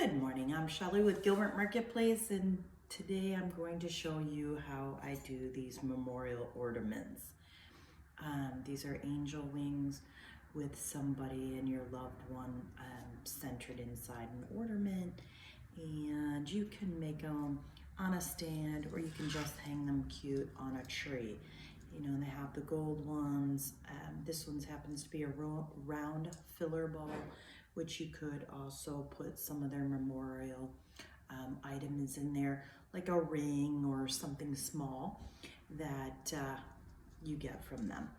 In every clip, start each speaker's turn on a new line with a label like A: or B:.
A: Good morning, I'm Shelley with Gilbert Marketplace, and today I'm going to show you how I do these memorial ornaments. These are angel wings with somebody and your loved one centered inside an ornament, and you can make them on a stand or you can just hang them cute on a tree. You know, they have the gold ones. This one happens to be a round filler ball, which you could also put some of their memorial items in there, like a ring or something small that you get from them.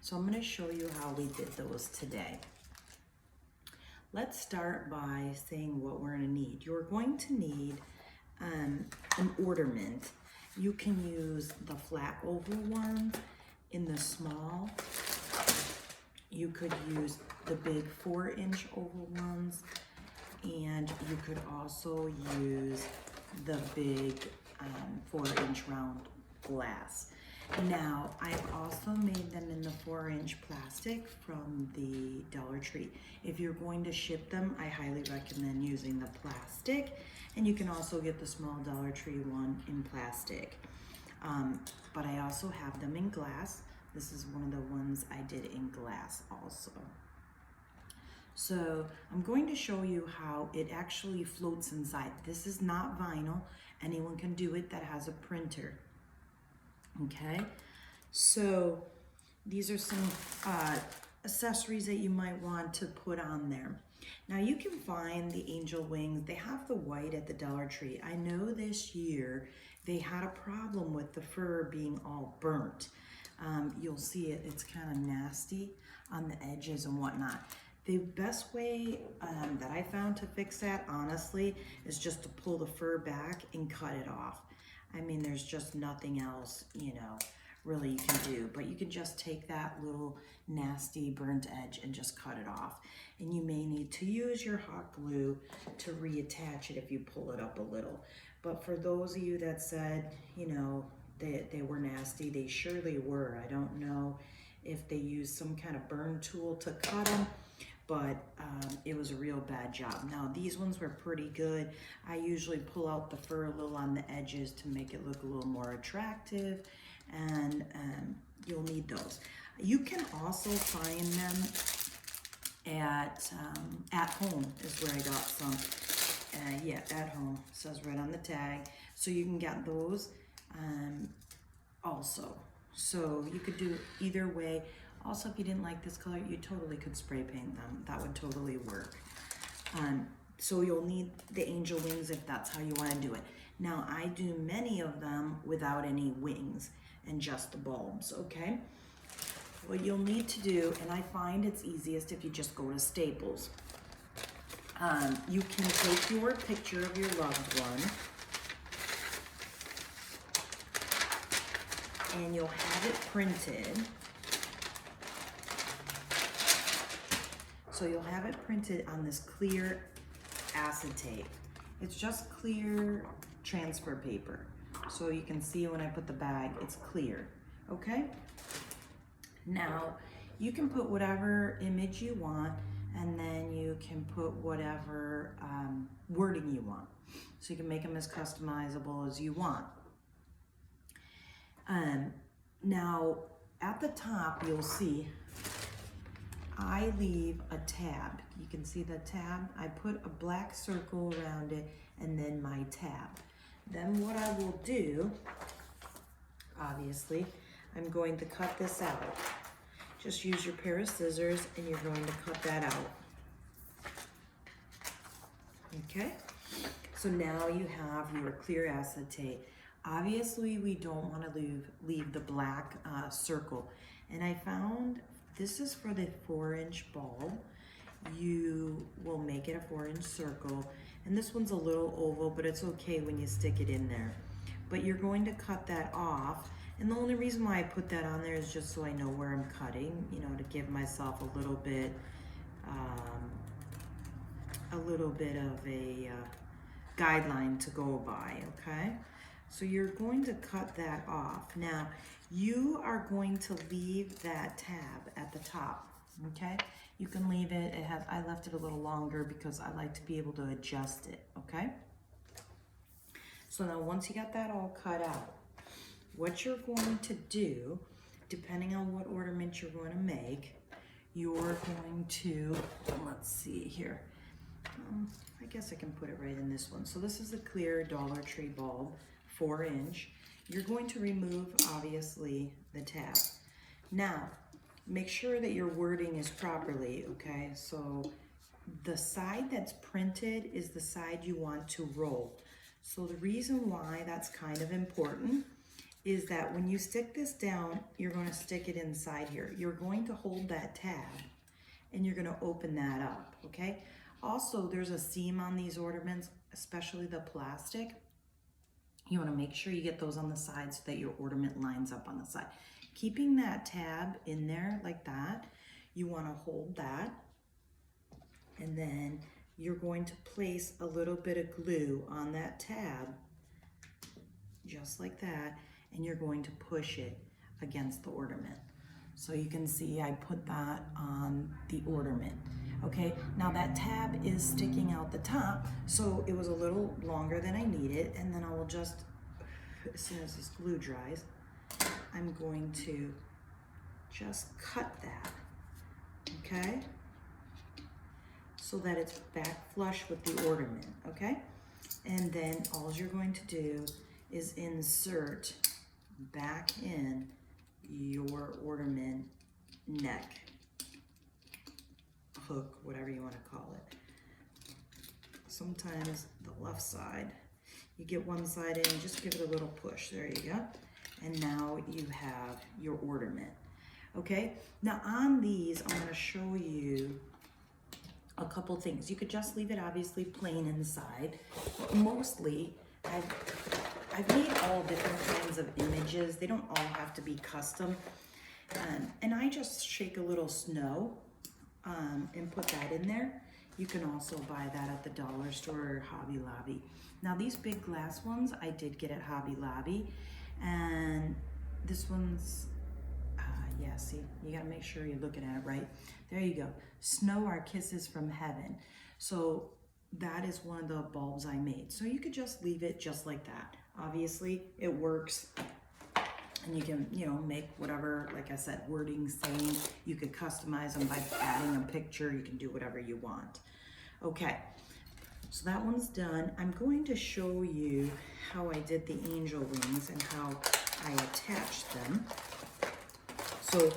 A: So I'm going to show you how we did those today. Let's start by saying what we're going to need. You're going to need an ornament. You can use the flat oval one in the small. You could use the big 4-inch oval ones, and you could also use the big 4-inch round glass. Now, I've also made them in the 4-inch plastic from the Dollar Tree. If you're going to ship them, I highly recommend using the plastic, and you can also get the small Dollar Tree one in plastic. But I also have them in glass. This is one of the ones I did in glass also. So I'm going to show you how it actually floats inside. This is not vinyl. Anyone can do it that has a printer. Okay, so these are some accessories that you might want to put on there. Now you can find the angel wings. They have the white at the Dollar Tree. I know this year they had a problem with the fur being all burnt. You'll see it's kind of nasty on the edges and whatnot. The best way that I found to fix that, honestly, is just to pull the fur back and cut it off. I mean, there's just nothing else, you know, really you can do. But you can just take that little nasty burnt edge and just cut it off. And you may need to use your hot glue to reattach it if you pull it up a little. But for those of you that said, you know, they were nasty, they surely were. I don't know if they used some kind of burn tool to cut them, but it was a real bad job. Now these ones were pretty good. I usually pull out the fur a little on the edges to make it look a little more attractive, and you'll need those. You can also find them at home is where I got some. Yeah, at home, it says right on the tag. So you can get those also. So you could do either way. Also, if you didn't like this color, you totally could spray paint them. That would totally work. So you'll need the angel wings if that's how you want to do it. Now, I do many of them without any wings and just the bulbs, okay? What you'll need to do, and I find it's easiest if you just go to Staples. You can take your picture of your loved one, and you'll have it printed. So you'll have it printed on this clear acetate. It's just clear transfer paper. So you can see when I put the bag, it's clear, okay? Now, you can put whatever image you want, and then you can put whatever wording you want. So you can make them as customizable as you want. Now, at the top, you'll see I leave a tab. You can see the tab. I put a black circle around it and then my tab. Then what I will do, obviously, I'm going to cut this out. Just use your pair of scissors and you're going to cut that out. Okay? So now you have your clear acetate. Obviously, we don't want to leave the black circle. And I found this is for the 4-inch bulb. You will make it a 4-inch circle. And this one's a little oval, but it's okay when you stick it in there. But you're going to cut that off. And the only reason why I put that on there is just so I know where I'm cutting, you know, to give myself a little bit of a guideline to go by, okay? So you're going to cut that off. Now, you are going to leave that tab at the top. okay? You can leave it, I left it a little longer because I like to be able to adjust it, okay? So now once you got that all cut out, what you're going to do, depending on what ornament you're going to make, you're going to, let's see here, I guess I can put it right in this one. So this is a clear Dollar Tree bulb, 4-inch. You're going to remove, obviously, the tab. Now, make sure that your wording is properly, okay? So the side that's printed is the side you want to roll. So the reason why that's kind of important is that when you stick this down, you're going to stick it inside here. You're going to hold that tab and you're going to open that up, okay? Also, there's a seam on these ornaments, especially the plastic. You want to make sure you get those on the side so that your ornament lines up on the side. Keeping that tab in there like that, you want to hold that, and then you're going to place a little bit of glue on that tab, just like that, and you're going to push it against the ornament. So you can see I put that on the ornament. Okay, now that tab is sticking out the top, so it was a little longer than I needed, and then I will just, as soon as this glue dries, I'm going to just cut that, okay? So that it's back flush with the ornament, okay? And then all you're going to do is insert back in your ornament neck, hook, whatever you want to call it. Sometimes the left side, you get one side in, just give it a little push. There you go. And now you have your ornament. Okay, now on these, I'm going to show you a couple things. You could just leave it obviously plain inside. But mostly, I've made all different kinds of images. They don't all have to be custom. And I just shake a little snow and put that in there. You can also buy that at the dollar store or Hobby Lobby. Now these big glass ones I did get at Hobby Lobby, and this one's, yeah, see, you gotta make sure you're looking at it right. There you go. Snow Are Kisses from Heaven. So that is one of the bulbs I made. So you could just leave it just like that. Obviously it works. And you can, you know, make whatever, like I said, wording, saying. You could customize them by adding a picture. You can do whatever you want. Okay, so that one's done. I'm going to show you how I did the angel wings and how I attached them. So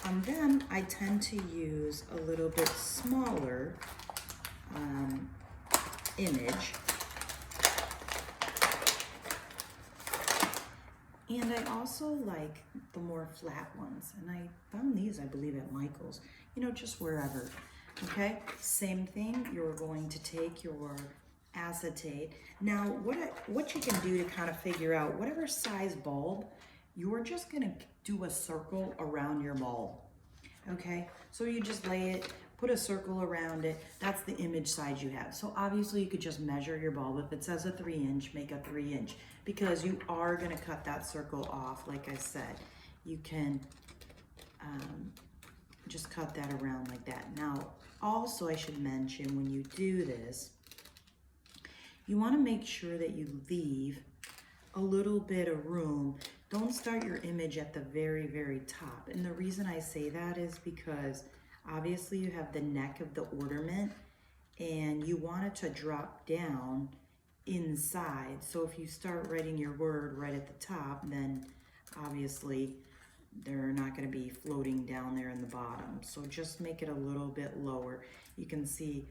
A: on them, I tend to use a little bit smaller image. And I also like the more flat ones. And I found these, I believe, at Michael's, you know, just wherever, okay? Same thing, you're going to take your acetate. Now, what you can do to kind of figure out whatever size bulb, you're just gonna do a circle around your bulb, okay? So you just lay it, put a circle around it. That's the image size you have. So obviously you could just measure your bulb. If it says a 3-inch, make a 3-inch, because you are gonna cut that circle off. Like I said, you can just cut that around like that. Now, also I should mention, when you do this, you wanna make sure that you leave a little bit of room. Don't start your image at the very, very top. And the reason I say that is because obviously you have the neck of the ornament and you want it to drop down inside. So if you start writing your word right at the top, then obviously they're not going to be floating down there in the bottom. So just make it a little bit lower. You can see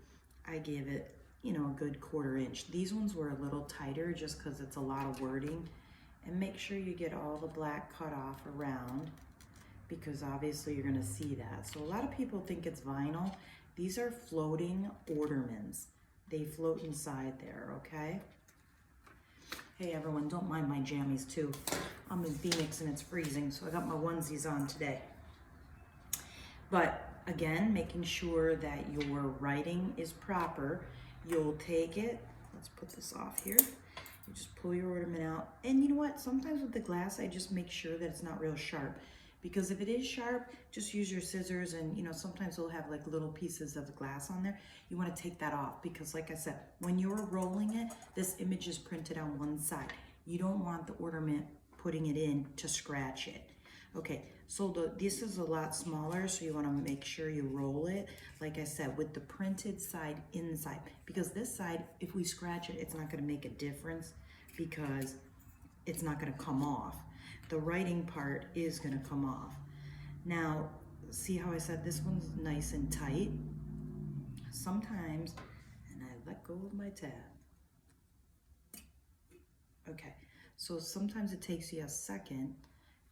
A: I gave it, you know, a good 1/4 inch. These ones were a little tighter just because it's a lot of wording. And make sure you get all the black cut off around, because obviously you're gonna see that. So a lot of people think it's vinyl. These are floating ornaments. They float inside there, okay? Hey everyone, don't mind my jammies too. I'm in Phoenix and it's freezing, so I got my onesies on today. But again, making sure that your writing is proper. You'll take it, let's put this off here. You just pull your ornament out. And you know what? Sometimes with the glass, I just make sure that it's not real sharp, because if it is sharp, just use your scissors, and you know, sometimes they'll have like little pieces of glass on there. You want to take that off because like I said, when you're rolling it, this image is printed on one side. You don't want the ornament putting it in to scratch it. Okay, so this is a lot smaller, so you want to make sure you roll it, like I said, with the printed side inside, because this side, if we scratch it, it's not going to make a difference because it's not going to come off. The writing part is going to come off. Now, see how I said this one's nice and tight? Sometimes, and I let go of my tab. Okay, so sometimes it takes you a second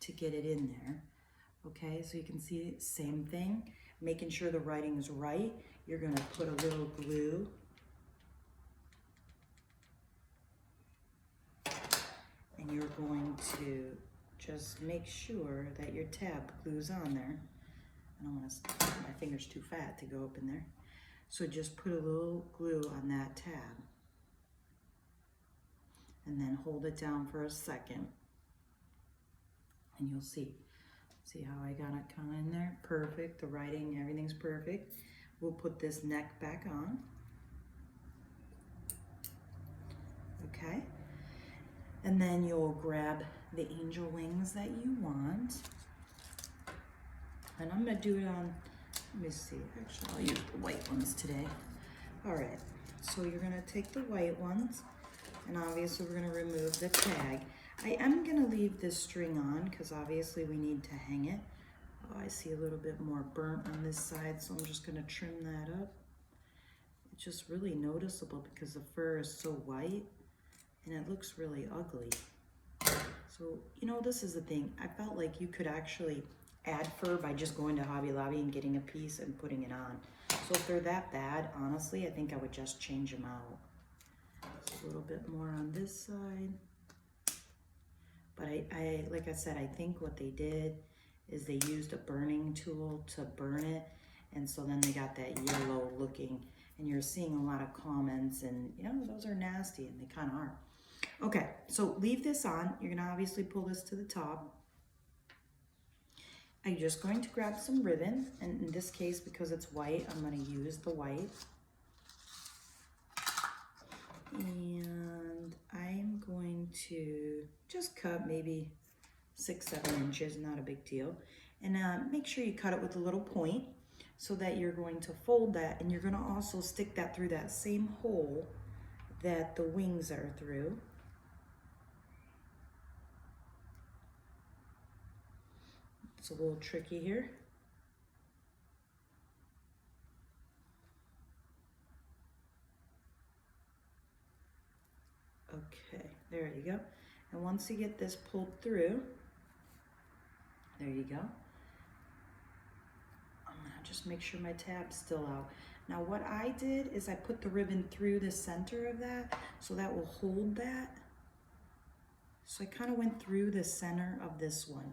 A: to get it in there. Okay, so you can see same thing, making sure the writing is right. You're going to put a little glue and you're going to just make sure that your tab glues on there. I don't want to, my finger's too fat to go up in there. So just put a little glue on that tab and then hold it down for a second. And you'll see how I got it kind of in there? Perfect, the writing, everything's perfect. We'll put this neck back on. Okay, and then you'll grab the angel wings that you want. And I'm gonna do it on, let me see, actually I'll use the white ones today. All right, so you're gonna take the white ones, and obviously we're gonna remove the tag. I am gonna leave this string on because obviously we need to hang it. Oh, I see a little bit more burnt on this side, so I'm just gonna trim that up. It's just really noticeable because the fur is so white and it looks really ugly. So, you know, this is the thing. I felt like you could actually add fur by just going to Hobby Lobby and getting a piece and putting it on. So if they're that bad, honestly, I think I would just change them out. Just a little bit more on this side. But I like I said, I think what they did is they used a burning tool to burn it, and so then they got that yellow looking, and you're seeing a lot of comments, and you know, those are nasty, and they kind of are. Okay, so leave this on. You're gonna obviously pull this to the top. I'm just going to grab some ribbon, and in this case, because it's white, I'm gonna use the white. And I'm going to just cut maybe 6-7 inches, not a big deal. And make sure you cut it with a little point so that you're going to fold that, and you're gonna also stick that through that same hole that the wings are through. It's a little tricky here. Okay, there you go. And once you get this pulled through, there you go. I'm gonna just make sure my tab's still out. Now what I did is I put the ribbon through the center of that, so that will hold that. So I kind of went through the center of this one.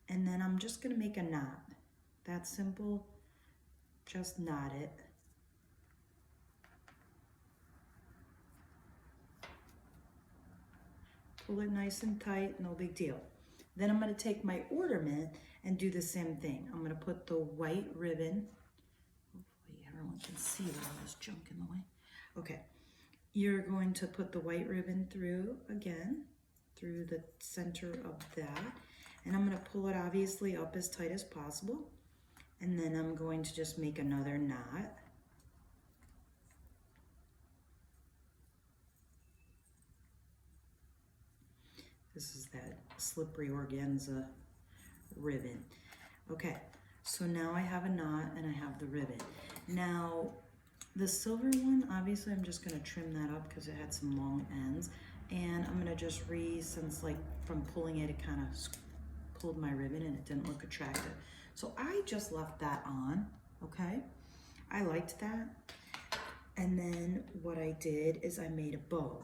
A: And then I'm just gonna make a knot. That's simple, just knot it. Pull it nice and tight, no big deal. Then I'm gonna take my ornament and do the same thing. I'm gonna put the white ribbon, hopefully everyone can see all this junk in the way. Okay, you're going to put the white ribbon through again, through the center of that. And I'm gonna pull it obviously up as tight as possible. And then I'm going to just make another knot. This is that slippery organza ribbon. Okay, so now I have a knot and I have the ribbon. Now, the silver one, obviously I'm just gonna trim that up because it had some long ends. And I'm gonna just since like from pulling it, it kind of pulled my ribbon and it didn't look attractive. So I just left that on, okay? I liked that. And then what I did is I made a bow.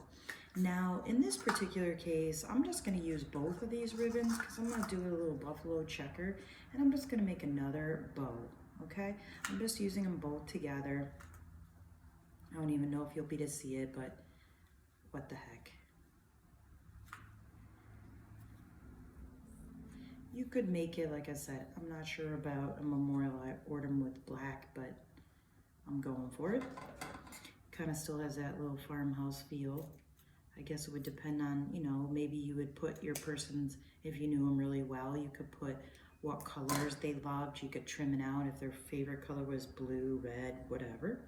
A: Now, in this particular case, I'm just gonna use both of these ribbons because I'm gonna do a little buffalo checker, and I'm just gonna make another bow, okay? I'm just using them both together. I don't even know if you'll be able to see it, but what the heck. You could make it, like I said, I'm not sure about a memorial ornament with black, but I'm going for it. Kind of still has that little farmhouse feel. I guess it would depend on, you know, maybe you would put your person's, if you knew them really well, you could put what colors they loved. You could trim it out if their favorite color was blue, red, whatever.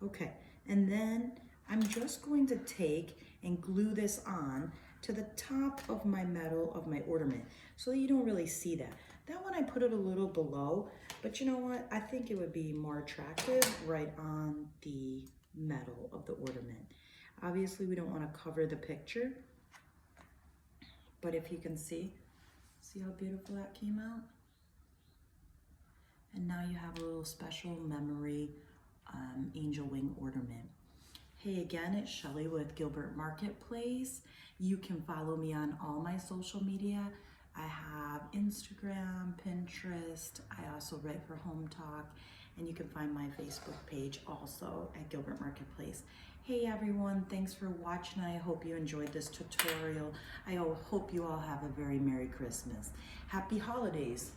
A: Okay, and then I'm just going to take and glue this on to the top of my metal of my ornament so that you don't really see that. That one I put it a little below, but you know what? I think it would be more attractive right on the metal of the ornament. Obviously, we don't want to cover the picture, but if you can see how beautiful that came out? And now you have a little special memory angel wing ornament. Hey again, it's Shelly with Gilbert Marketplace. You can follow me on all my social media. I have Instagram, Pinterest. I also write for Home Talk, and you can find my Facebook page also at Gilbert Marketplace. Hey everyone, thanks for watching. I hope you enjoyed this tutorial. I hope you all have a very Merry Christmas. Happy holidays.